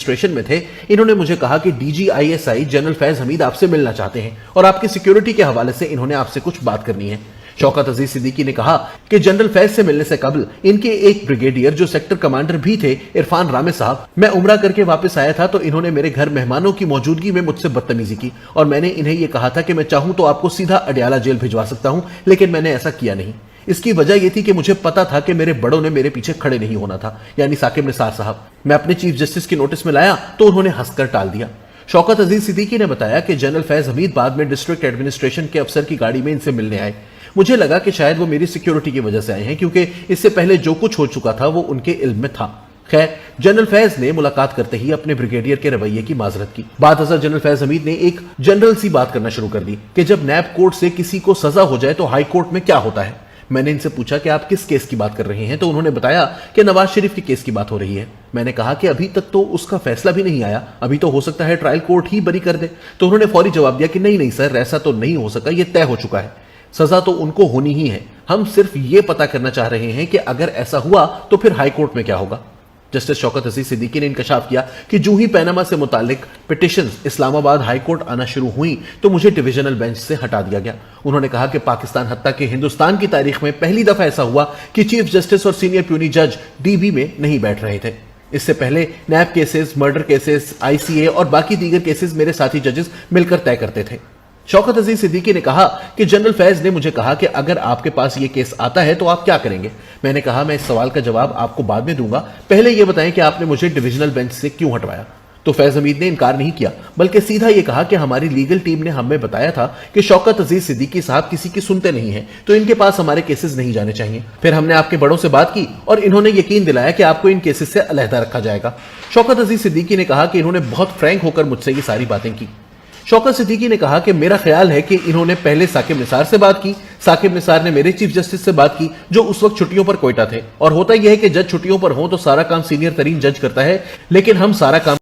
Administration में थे, इन्होंने मुझे कहा कि DGISI जनरल फैज हमीद आपसे मिलना चाहते हैं और आपकी सिक्योरिटी के हवाले से इन्होंने आपसे कुछ बात करनी है। शौकत अजीज सिद्दीकी ने कहा कि जनरल फैज से मिलने से कबल इनके एक ब्रिगेडियर जो सेक्टर कमांडर भी थे, इरफान रामे साहब, मैं उम्रा करके वापस आया था तो इन्होंने मेरे घर मेहमानों की मौजूदगी में मुझसे बदतमीजी की और मैंने इन्हें यह कहा था कि मैं चाहूं तो आपको सीधा अडयाला जेल भिजवा सकता हूं, लेकिन मैंने ऐसा किया नहीं। इसकी वजह यह थी कि मुझे पता था कि मेरे बड़ों ने मेरे पीछे खड़े नहीं होना था, यानी साकिब निसार साहब। मैं अपने चीफ जस्टिस की नोटिस में लाया तो उन्होंने हंसकर टाल दिया। शौकत अजीज सिद्दीकी ने बताया कि जनरल फैज हमीद बाद में डिस्ट्रिक्ट एडमिनिस्ट्रेशन के अफसर की गाड़ी में इनसे मिलने आए। मुझे लगा कि शायद वो मेरी सिक्योरिटी की वजह से आए हैं, क्योंकि इससे पहले जो कुछ हो चुका था वो उनके इल्म में था। खैर, जनरल फैज ने मुलाकात करते ही अपने ब्रिगेडियर के रवैये की माजरत की। बाद अज़र जनरल फैज हमीद ने एक जनरल सी बात करना शुरू कर दी कि जब नैब कोर्ट से किसी को सजा हो जाए तो हाई कोर्ट में क्या होता है। मैंने इनसे पूछा कि आप किस केस की बात कर रहे हैं, तो उन्होंने बताया कि नवाज शरीफ के केस की बात हो रही है। मैंने कहा कि अभी तक तो उसका फैसला भी नहीं आया, अभी तो हो सकता है ट्रायल कोर्ट ही बरी कर दे। तो उन्होंने फौरी जवाब दिया कि नहीं सर, ऐसा तो नहीं हो सका, यह तय हो चुका है, सजा तो उनको होनी ही है। हम सिर्फ ये पता करना चाह रहे हैं कि अगर ऐसा हुआ तो फिर हाई कोर्ट में क्या होगा। जस्टिस शौकत अजीज सिद्दीकी ने इंकशाफ किया कि जो ही पैनामा से मुतालिक पिटिशंस इस्लामाबाद हाई कोर्ट आना शुरू हुई तो मुझे डिविजनल बेंच से हटा दिया गया। उन्होंने कहा कि पाकिस्तान हत्ता कि हिंदुस्तान की तारीख में पहली दफा ऐसा हुआ कि चीफ जस्टिस और सीनियर प्यूनी जज DB में नहीं बैठ रहे थे। इससे पहले NAB cases, murder cases, ICA और बाकी दीगर केसेस मेरे साथी जजेस मिलकर तय करते थे। शौकत अजीज सिद्दीकी ने कहा कि जनरल फैज ने मुझे कहा कि अगर आपके पास ये केस आता है तो आप क्या करेंगे। मैंने कहा मैं इस सवाल का जवाब आपको बाद में दूंगा, पहले यह बताएं कि आपने मुझे डिविजनल बेंच से क्यों हटवाया। तो फैज हमीद ने इनकार नहीं किया, बल्कि सीधा यह कहा कि हमारी लीगल टीम ने हमें बताया था कि शौकत अजीज सिद्दीकी साहब किसी की सुनते नहीं हैं, तो इनके पास हमारे केसेस नहीं जाने चाहिए। फिर हमने आपके बड़ों से बात की और इन्होंने यकीन दिलाया कि आपको इन केसेस से अलहदा रखा जाएगा। शौकत अजीज सिद्दीकी ने कहा कि इन्होंने बहुत फ्रैंक होकर मुझसे ये सारी बातें की। शौकत सिद्दीकी ने कहा कि मेरा ख्याल है कि इन्होंने पहले साकिब निसार से बात की, साकिब निसार ने मेरे चीफ जस्टिस से बात की जो उस वक्त छुट्टियों पर कोयटा थे। और होता यह है कि जज छुट्टियों पर हो तो सारा काम सीनियर तरीन जज करता है, लेकिन हम सारा काम